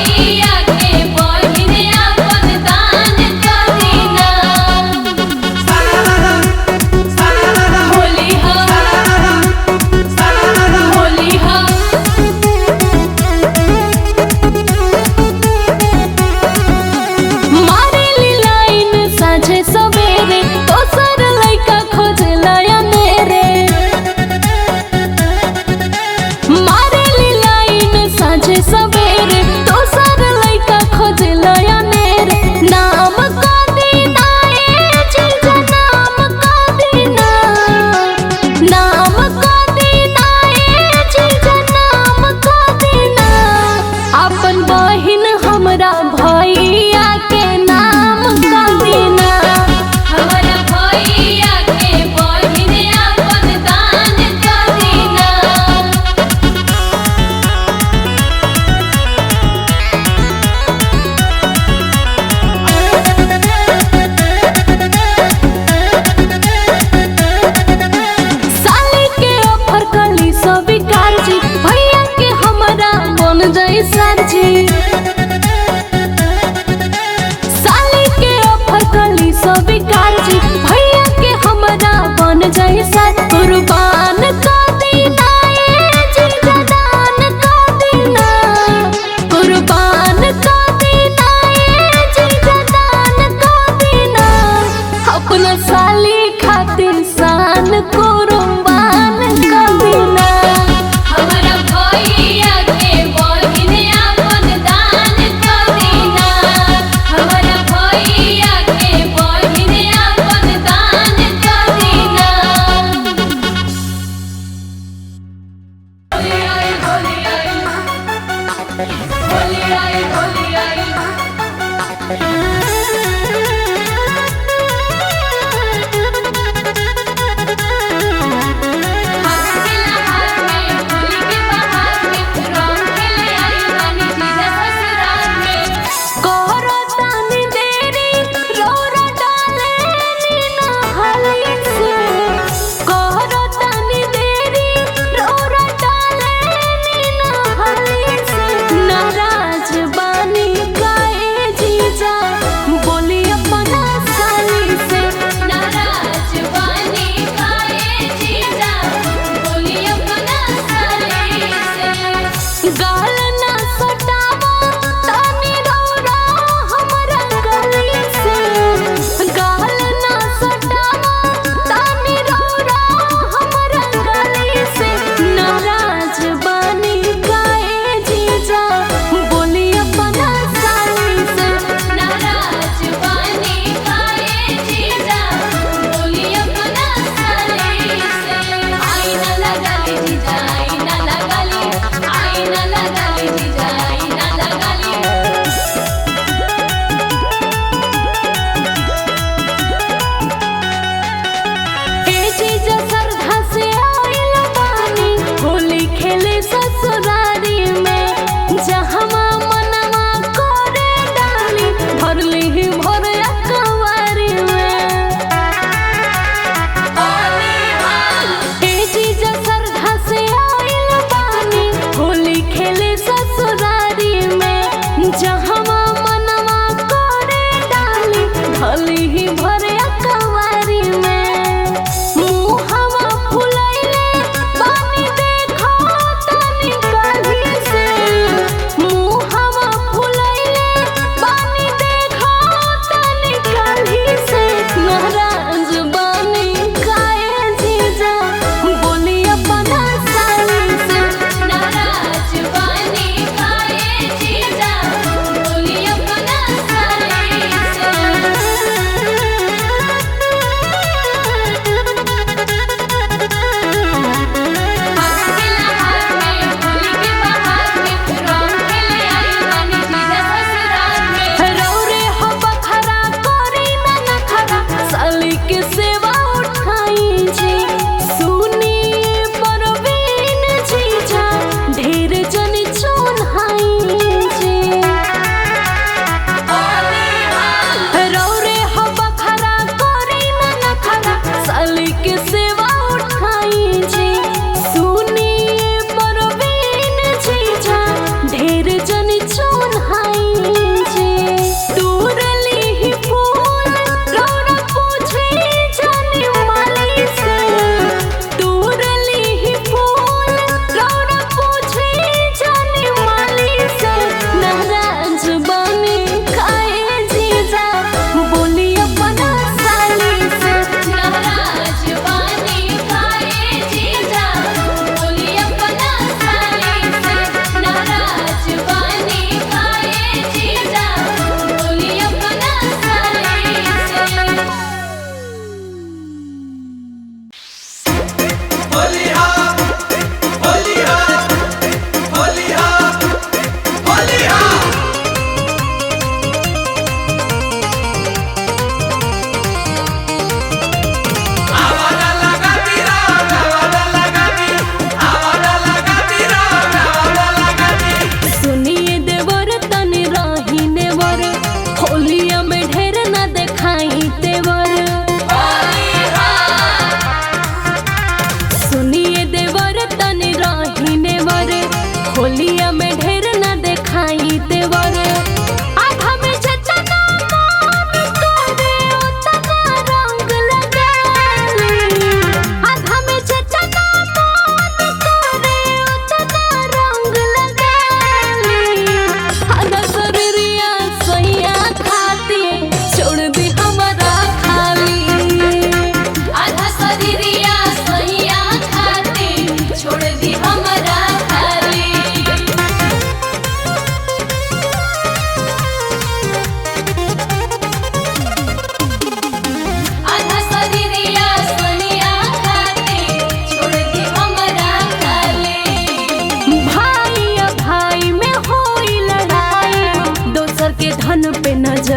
भैया के बहिन अपन दान करीना। होली हो होली हो मारेली लाइन साझे सवेरे दोसर लइका खोजला अनेरे। मारेली लाइन साझे सवेरे दोसर लइका खोजला अनेरे। नाम का दीना ए जीजा नाम का दीना। नाम का दीना ए जीजा नाम का दीना। अपन बहिन हमरा भैया के नाम का दीना। हमरा भैया के बहिन अपन दान करीना। साली के ऑफर कली स्वीकार जी भैया के हमरा बन जाई सर जी। साली के ऑफर कली स्वीकार जी भैया के हमरा बन जाई सर। कुर्बान का दीना ए जीजा दान का दीना। कुर्बान का दीना ए जीजा दान का दीना। अपना साली खातिर शान कुर्बान का दीना। हमरा भैया के बहिन अपन दान करीना। हमरा भैया के बहिन अपन दान करीना। होली आई होली आई होली आई होली आई। नाराज बानी काहे जीजा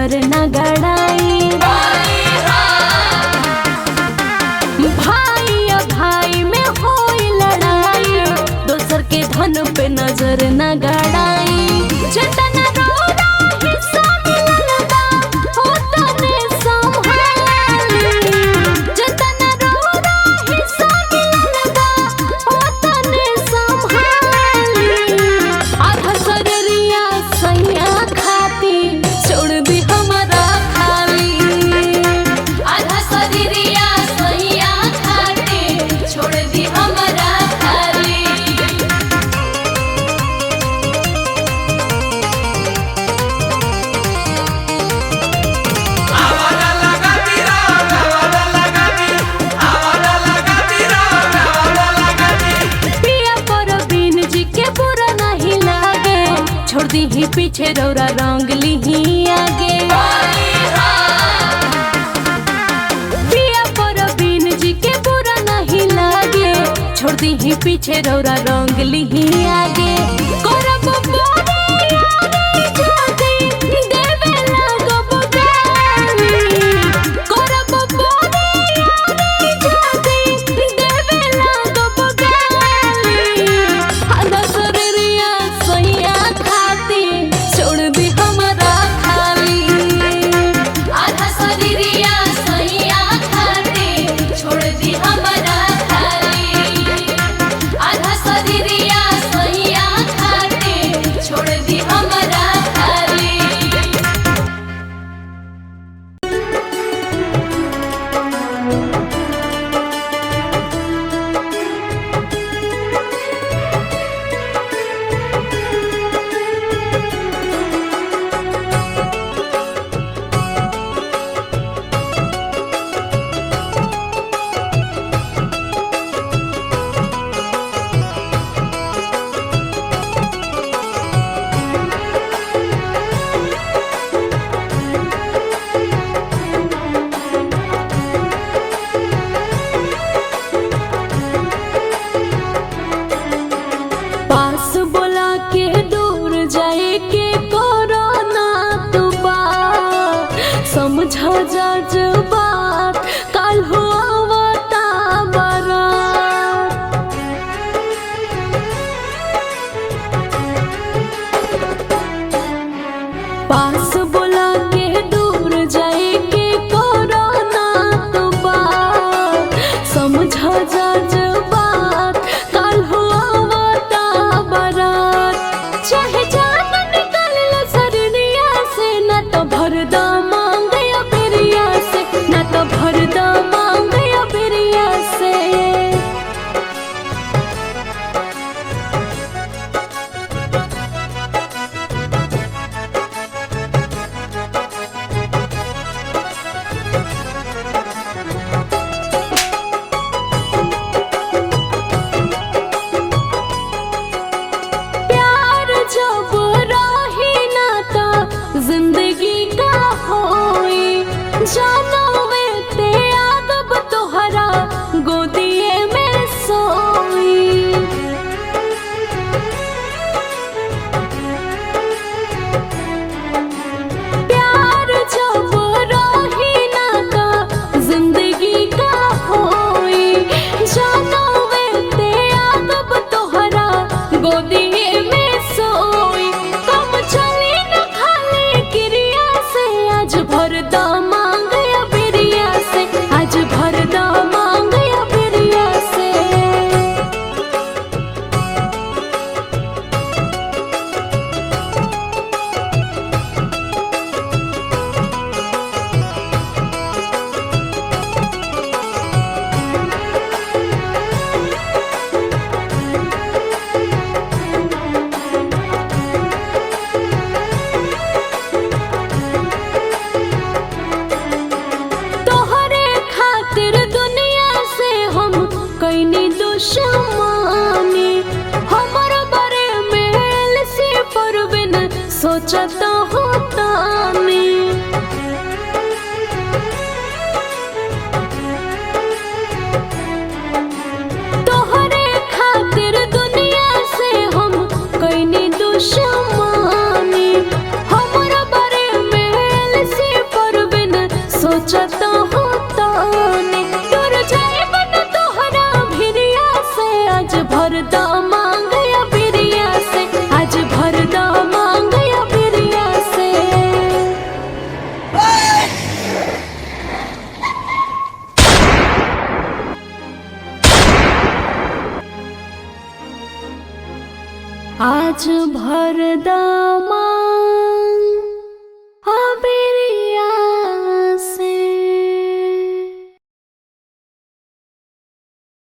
नजर न गड़ाई। भाई या भाई में होई लड़ाई, दोसर के धन पे नजर न गड़ाई। जतना रोरा हिस्सा मिलल बा ओतने संभाली, जतना रोरा हिस्सा मिलल बा ओतने संभाली। आधा शरीरिया सैया खाती छोड़ दी हमारा खाली, आधा शरीरिया सैया खाती छोड़ दी हमारा खाली। छोड़ दी ही पीछे रौरा रंग ली ही आगे। पिया पर बीन जी के बुरा नहीं लागे, छोड़ दी ही पीछे रौरा रंग ली ही आगे। करब बोरे यारे जादी देवे लागब गाली, करब बोरे यारे जादी देवे लागब गाली। आधा शरीरिया सैया छोड़ दी हमारा खाली, आधा शरीरिया सैया खाती छोड़ दी हमारा खाली, आधा शरीरिया सैया खाती छोड़ दी हमारा खाली। पास बोला के दूर जाए के कोरोना तू बात समझा जा बात काल हुआ वता बारात। पास बोला के दूर जाए के कोरोना तू बात समझा जा बात काल हुआ चाहे जान निकल शरीरिया से, न तो भरदा मांग या बिरिया से, न तो भरदा मांग या बिरिया से। जिंदगी का होई जानवे ते आदब तोहरा गोदिए में सोई। प्यार जब रही ना का जिंदगी का होई जानवे ते आदब तोहरा गोदिए में सोई। कम चली न खाली क्रिया से, आज भरदा मांग या बिरिया से, आज भरदा मांग या बिरिया से। दुश्मनी हमारा बारे में से पर बिन सोचता होता नहीं। तोहरे खातिर दुनिया से हम कईनी दुश्मनी हमारा बारे में से भर द मांग या बिरिया से, आज भर द मांग या बिरिया से। आज भर द